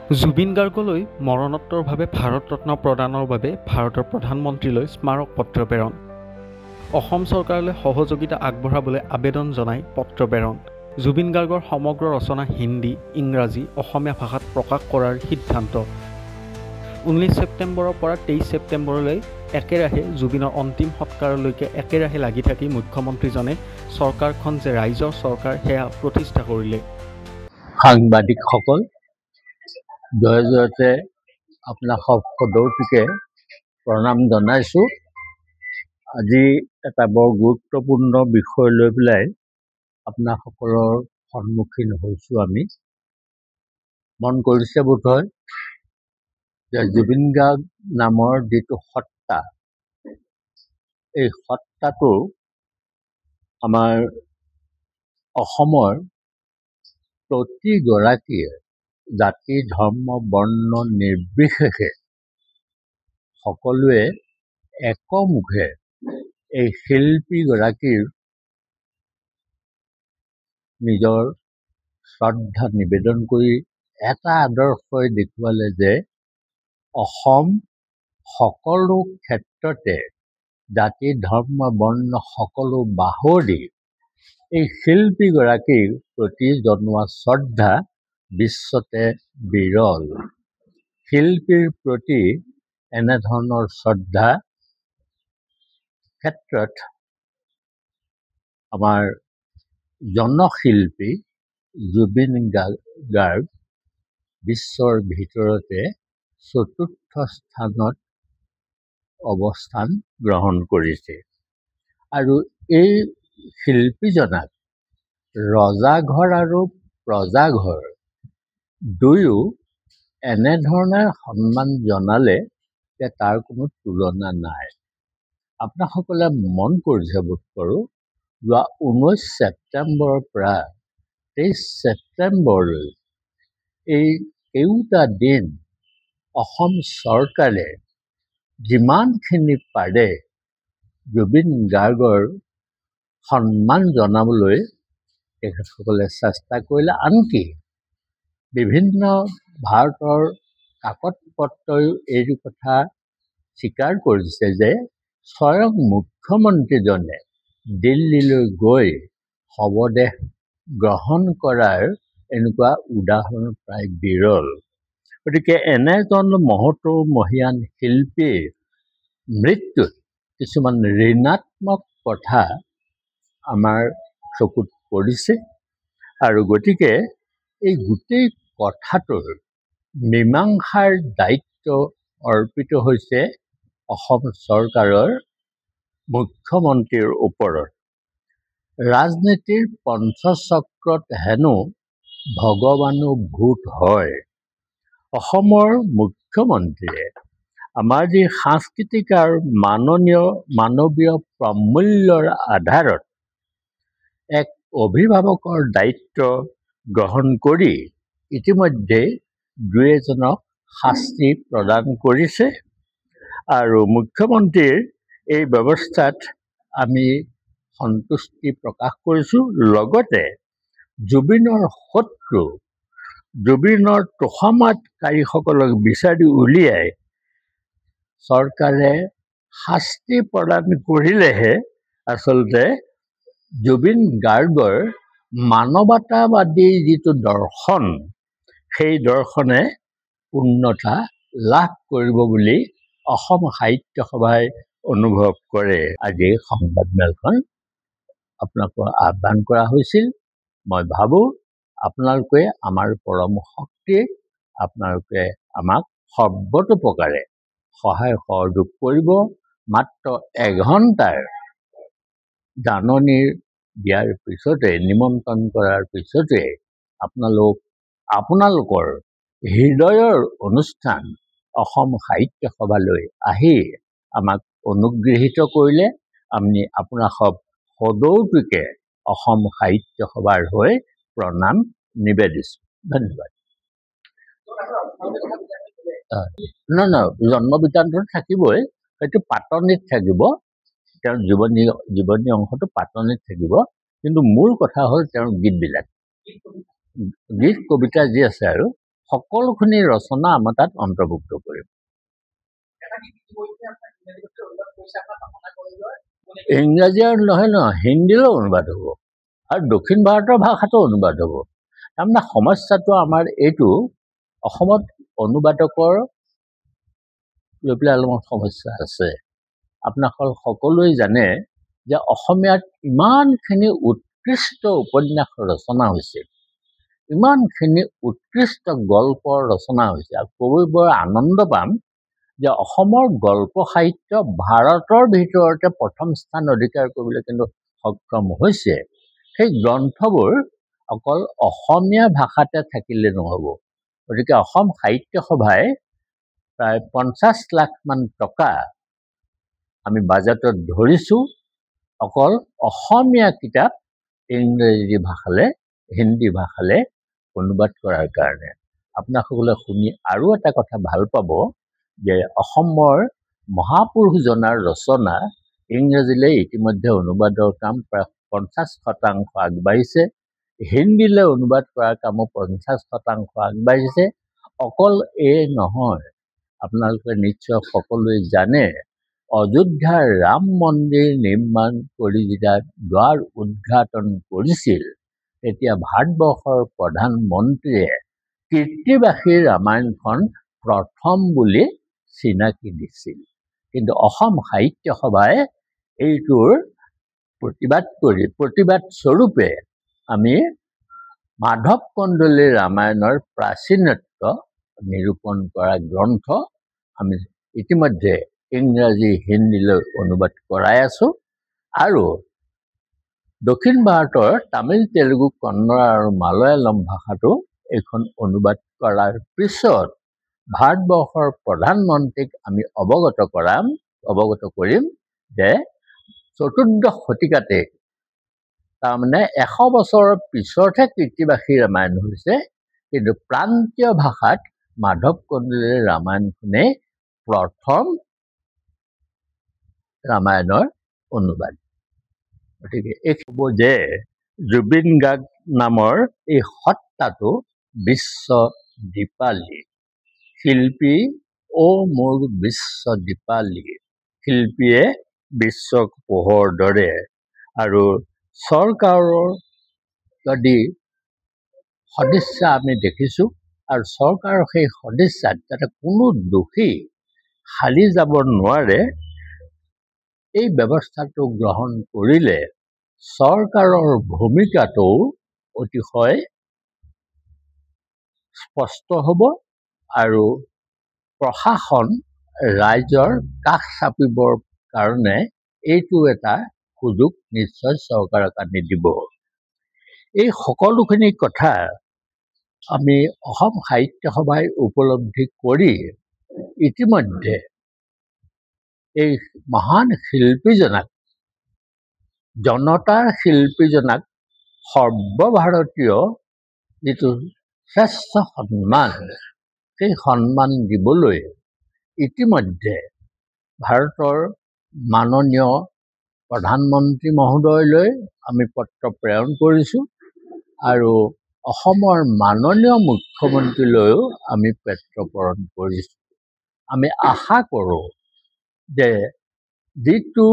জুবিন গাৰ্গলৈ মৰণোত্তৰভাৱে ভাৰত ৰত্ন প্ৰদানৰ বাবে ভাৰতৰ প্ৰধানমন্ত্ৰীলৈ স্মাৰক পত্ৰ প্ৰেৰণ। অসম চৰকাৰলৈ সহযোগিতা আগবঢ়াবলৈ আবেদন জনাই পত্ৰ প্ৰেৰণ। জুবিন গাৰ্গৰ সমগ্ৰ ৰচনা হিন্দী, ইংৰাজী, অসমীয়া ভাষাত প্ৰকাশ কৰাৰ সিদ্ধান্ত। 19 ছেপ্টেম্বৰৰ পৰা 23 ছেপ্টেম্বৰলৈ একেৰাহে জুবিনৰ অন্তিম সৎকাৰলৈকে একেৰাহে লাগি থাকি মুখ্যমন্ত্ৰীজনে চৰকাৰখন যে ৰাইজৰ চৰকাৰ সেয়া প্ৰতিষ্ঠা কৰিলে। সাংবাদিকসকল, জয়তে আপোনাক সদৌতিকে প্ৰণাম জনাইছোঁ। আজি এটা বৰ গুৰুত্বপূৰ্ণ বিষয় লৈ পেলাই আপোনাসকলৰ সন্মুখীন হৈছোঁ। আমি মন কৰিছে বোধহয় যে জুবিন গাৰ্গ নামৰ যিটো সত্তা, এই সত্তাটো আমাৰ অসমৰ প্ৰতিগৰাকীয়ে জাতি, ধৰ্ম, বৰ্ণ নিৰ্বিশেষে সকলোৱে একমুখে এই শিল্পীগৰাকীৰ নিজৰ শ্ৰদ্ধা নিবেদন কৰি এটা আদৰ্শই দেখুৱালে যে অসম সকলো ক্ষেত্ৰতে জাতি, ধৰ্ম, বৰ্ণ সকলো বাহুৰি এই শিল্পীগৰাকীৰ প্ৰতি জনোৱা শ্ৰদ্ধা বিশ্বতে বিৰল। শিল্পীৰ প্ৰতি এনেধৰণৰ শ্ৰদ্ধা ক্ষেত্ৰত আমাৰ জনশিল্পী জুবিন গাৰ্গ বিশ্বৰ ভিতৰতে চতুৰ্থ স্থানত অৱস্থান গ্ৰহণ কৰিছে। আৰু এই শিল্পীজনাক ৰজাঘৰ আৰু প্ৰজাঘৰ দুয়ো এনেধৰণে সন্মান জনালে যে তাৰ কোনো তুলনা নাই। আপোনাসকলে মন কৰিছে বোধ কৰোঁ, যোৱা 19 ছেপ্টেম্বৰৰ পৰা 23 ছেপ্টেম্বৰলৈ এই কেইটা দিন অসম চৰকাৰে যিমানখিনি পাৰে জুবিন গাৰ্গৰ সন্মান জনাবলৈ তেখেতসকলে চেষ্টা কৰিলে। আনকি বিভিন্ন ভাৰতৰ কাকত পত্ৰইও এই কথা স্বীকাৰ কৰিছে যে স্বয়ং মুখ্যমন্ত্ৰীজনে দিল্লীলৈ গৈ শৱদেহ গ্ৰহণ কৰাৰ এনেকুৱা উদাহৰণ প্ৰায় বিৰল। গতিকে এনেজন মহতো মহিয়ান শিল্পীৰ মৃত্যুত কিছুমান ঋণাত্মক কথা আমাৰ চকুত পৰিছে। আৰু গতিকে এই গোটেই কথাটোৰ মীমাংসাৰ দায়িত্ব অৰ্পিত হৈছে অসম চৰকাৰৰ মুখ্যমন্ত্ৰীৰ ওপৰত। ৰাজনীতিৰ পঞ্চচক্ৰত হেনো ভগৱানো ভূত হয়। অসমৰ মুখ্যমন্ত্ৰীয়ে আমাৰ যি সাংস্কৃতিক আৰু মানৱীয় প্ৰমূল্যৰ আধাৰত এক অভিভাৱকৰ দায়িত্ব গ্ৰহণ কৰি ইতিমধ্যে দুই এজনক শাস্তি প্ৰদান কৰিছে। আৰু মুখ্যমন্ত্ৰীৰ এই ব্যৱস্থাত আমি সন্তুষ্টি প্ৰকাশ কৰিছোঁ। লগতে জুবিনৰ শত্ৰু, জুবিনৰ তোষামতকাৰীসকলক বিচাৰি উলিয়াই চৰকাৰে শাস্তি প্ৰদান কৰিলেহে আচলতে জুবিন গাৰ্গৰ মানৱতাবাদী যিটো দৰ্শন, সেই দৰ্শনে পূৰ্ণতা লাভ কৰিব বুলি অসম সাহিত্য সভাই অনুভৱ কৰে। আজি সংবাদমেলখন আপোনালোকক আহ্বান কৰা হৈছিল। মই ভাবোঁ আপোনালোকে আমাৰ পৰম শক্তি, আপোনালোকে আমাক সৰ্বতোপ্ৰকাৰে সহায় সহযোগ কৰিব। মাত্ৰ এঘণ্টাৰ জাননীৰ দিয়াৰ পিছতে, নিমন্ত্ৰণ কৰাৰ পিছতে আপোনালোকৰ হৃদয়ৰ অনুষ্ঠান অসম সাহিত্য সভালৈ আহি আমাক অনুগৃহীত কৰিলে। আমি আপোনাক সদৌতিকে অসম সাহিত্য সভাৰ হৈ প্ৰণাম নিবেদিছোঁ। ধন্যবাদ। নহয়, জন্ম বৃত্তান্তত থাকিবই, সেইটো পাতনিত থাকিব। তেওঁৰ জীৱনী অংশটো পাতনিত থাকিব। কিন্তু মূল কথা হ'ল তেওঁৰ গীতবিলাক, গীত কবিতা যি আছে আৰু সকলোখিনি ৰচনা আমাৰ তাত অন্তৰ্ভুক্ত কৰিম। ইংৰাজী আৰু নহয় হিন্দীলৈ অনুবাদ হ'ব আৰু দক্ষিণ ভাৰতৰ ভাষাতো অনুবাদ হ'ব। তাৰমানে সমস্যাটো আমাৰ এইটো, অসমত অনুবাদকৰ লৈ পেলাই অলপমান সমস্যা আছে। আপোনালোক সকলোৱে জানে যে অসমীয়াত ইমানখিনি উৎকৃষ্ট উপন্যাস ৰচনা হৈছে, ইমানখিনি উৎকৃষ্ট গল্পৰ ৰচনা হৈছে, আৰু ক'বলৈ বৰ আনন্দ পাম যে অসমৰ গল্প সাহিত্য ভাৰতৰ ভিতৰতে প্ৰথম স্থান অধিকাৰ কৰিবলৈ কিন্তু সক্ষম হৈছে। সেই গ্ৰন্থবোৰ অকল অসমীয়া ভাষাতে থাকিলে নহ'ব। গতিকে অসম সাহিত্য সভাই প্ৰায় 50 লাখ মান টকা আমি বাজেটত ধৰিছোঁ অকল অসমীয়া কিতাপ ইংৰাজী ভাষালৈ, হিন্দী ভাষালৈ অনুবাদ কৰাৰ কাৰণে। আপোনাসকলে শুনি আৰু এটা কথা ভাল পাব যে অসমৰ মহাপুৰুষজনাৰ ৰচনা ইংৰাজীলৈ ইতিমধ্যে অনুবাদৰ কাম প্ৰায় 50% আগবাঢ়িছে, হিন্দীলৈ অনুবাদ কৰাৰ কামো 50% আগবাঢ়িছে। অকল এই নহয়, আপোনালোকে নিশ্চয় সকলোৱে জানে অযোধ্যাৰ ৰাম মন্দিৰ নিৰ্মাণ কৰি যেতিয়া দুৱাৰ উদ্ঘাটন কৰিছিল, তেতিয়া ভাৰতবৰ্ষৰ প্ৰধানমন্ত্ৰীয়ে কীৰ্তিবাসী ৰামায়ণখন প্ৰথম বুলি চিনাকি দিছিল। কিন্তু অসম সাহিত্য সভাই এইটোৰ প্ৰতিবাদ স্বৰূপে আমি মাধৱ কন্দলীৰ ৰামায়ণৰ প্ৰাচীনত্ব নিৰূপণ কৰা গ্ৰন্থ আমি ইতিমধ্যে ইংৰাজী হিন্দীলৈ অনুবাদ কৰাই আছোঁ। আৰু দক্ষিণ ভাৰতৰ তামিল, তেলেগু, কন্নড় আৰু মালয়ালম ভাষাটো এইখন অনুবাদ কৰাৰ পিছত ভাৰতবৰ্ষৰ প্ৰধানমন্ত্ৰীক আমি অৱগত কৰিম যে চতুৰ্দশ শতিকাতে, তাৰমানে 100 বছৰৰ পিছতহে কীৰ্তিবাসী ৰামায়ণ হৈছে, কিন্তু প্ৰান্তীয় ভাষাত মাধৱ কন্দলীৰ ৰামায়ণখনেই প্ৰথম ৰামায়ণৰ অনুবাদ। গতিকে এই ক'ব যে জুবিন গাৰ্গ নামৰ এই সত্তাটো বিশ্ব দীপালী শিল্পী, মোৰ বিশ্ব দীপালী শিল্পীয়ে বিশ্বক পোহৰ দৰে। আৰু চৰকাৰৰ যদি সদিচ্ছা আমি দেখিছোঁ, আৰু চৰকাৰৰ সেই সদিচ্ছাত যাতে কোনো দোষী খালি যাব নোৱাৰে, এই ব্যৱস্থাটো গ্ৰহণ কৰিলে চৰকাৰৰ ভূমিকাটো অতিশয় স্পষ্ট হ'ব আৰু প্ৰশাসন ৰাইজৰ কাষ চাপিবৰ কাৰণে এইটো এটা সুযোগ নিশ্চয় চৰকাৰক আনি দিব। এই সকলোখিনি কথা আমি অসম সাহিত্য সভাই উপলব্ধি কৰি ইতিমধ্যে এই মহান শিল্পীজনাক, জনতাৰ শিল্পীজনাক সৰ্বভাৰতীয় যিটো শ্ৰেষ্ঠ সন্মান, সেই সন্মান দিবলৈ ইতিমধ্যে ভাৰতৰ মাননীয় প্ৰধানমন্ত্ৰী মহোদয়লৈ আমি পত্ৰ প্ৰেৰণ কৰিছোঁ, আৰু অসমৰ মাননীয় মুখ্যমন্ত্ৰীলৈও আমি পত্ৰ প্ৰেৰণ কৰিছোঁ। আমি আশা কৰোঁ যে যিটো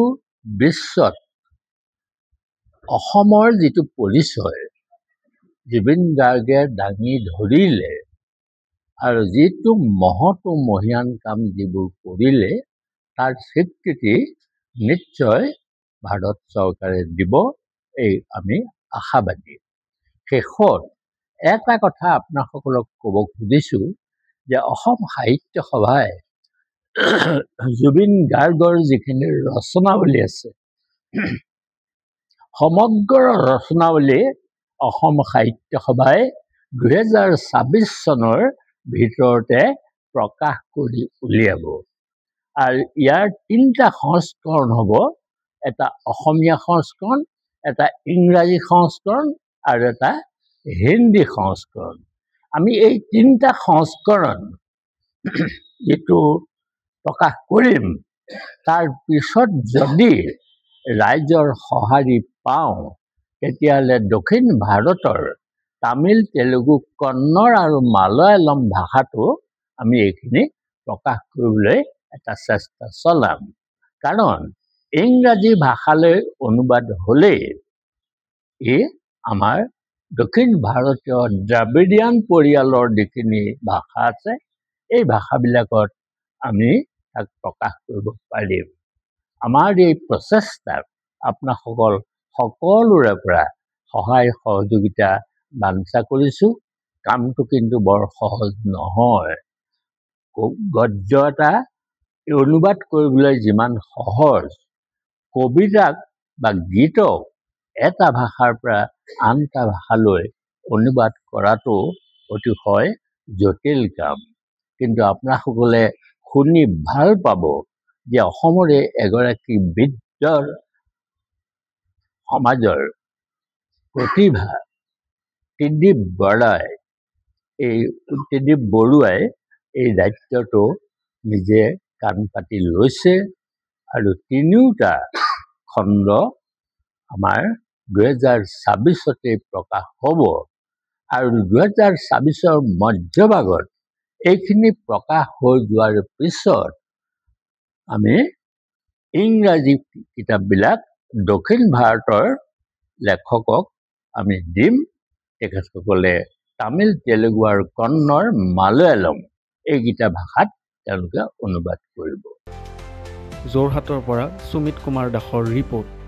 বিশ্বত অসমৰ যিটো পৰিচয় জুবিন গাৰ্গে দাঙি ধৰিলে, আৰু যিটো মহতো মহিয়ান কাম যিবোৰ কৰিলে, তাৰ স্বীকৃতি নিশ্চয় ভাৰত চৰকাৰে দিব, এই আমি আশাবাদী। শেষত এটা কথা আপোনাসকলক ক'ব খুজিছোঁ যে অসম সাহিত্য সভাই জুবিন গাৰ্গৰ যিখিনি ৰচনাৱলী আছে, সমগ্ৰ ৰচনাৱলী অসম সাহিত্য সভাই 2026 চনৰ ভিতৰতে প্ৰকাশ কৰি উলিয়াব। আৰু ইয়াৰ 3টা সংস্কৰণ হ'ব, এটা অসমীয়া সংস্কৰণ, এটা ইংৰাজী সংস্কৰণ আৰু এটা হিন্দী সংস্কৰণ। আমি এই 3টা সংস্কৰণ যিটো প্ৰকাশ কৰিম, তাৰ পিছত যদি ৰাইজৰ সঁহাৰি পাওঁ, তেতিয়াহ'লে দক্ষিণ ভাৰতৰ তামিল, তেলেগু, কন্নড় আৰু মালয়ালম ভাষাটো আমি এইখিনি প্ৰকাশ কৰিবলৈ এটা চেষ্টা চলাম। কাৰণ ইংৰাজী ভাষালৈ অনুবাদ হ'লে ই আমাৰ দক্ষিণ ভাৰতীয় দ্ৰাবিডিয়ান পৰিয়ালৰ যিখিনি ভাষা আছে এই ভাষাবিলাকত আমি তাক প্ৰকাশ কৰিব পাৰিম। আমাৰ এই প্ৰচেষ্টাত আপোনাসকল সকলোৰে পৰা সহায় সহযোগিতা বাঞ্ছা কৰিছোঁ। কামটো কিন্তু বৰ সহজ নহয়। গদ্য এটা অনুবাদ কৰিবলৈ যিমান সহজ, কবিতাক বা গীতক এটা ভাষাৰ পৰা আন এটা ভাষালৈ অনুবাদ কৰাটো অতিশয় জটিল কাম। কিন্তু আপোনাসকলে শুনি ভাল পাব যে অসমৰে এগৰাকী বৃদ্ধ সমাজৰ প্ৰতিভা ত্ৰিদীপ বৰুৱাই এই দায়িত্বটো নিজে কাণ পাতি লৈছে আৰু তিনিওটা খণ্ড আমাৰ 2026 প্ৰকাশ হ'ব আৰু 2026 মধ্যভাগত এইখিনি প্ৰকাশ হৈ যোৱাৰ পিছত আমি ইংৰাজী কিতাপবিলাক দক্ষিণ ভাৰতৰ লেখকক আমি দিম। তেখেতসকলে তামিল, তেলেগু আৰু কন্নড়, মালয়ালম এইকেইটা ভাষাত তেওঁলোকে অনুবাদ কৰিব। যোৰহাটৰ পৰা সুমিত কুমাৰ দাসৰ ৰিপৰ্ট।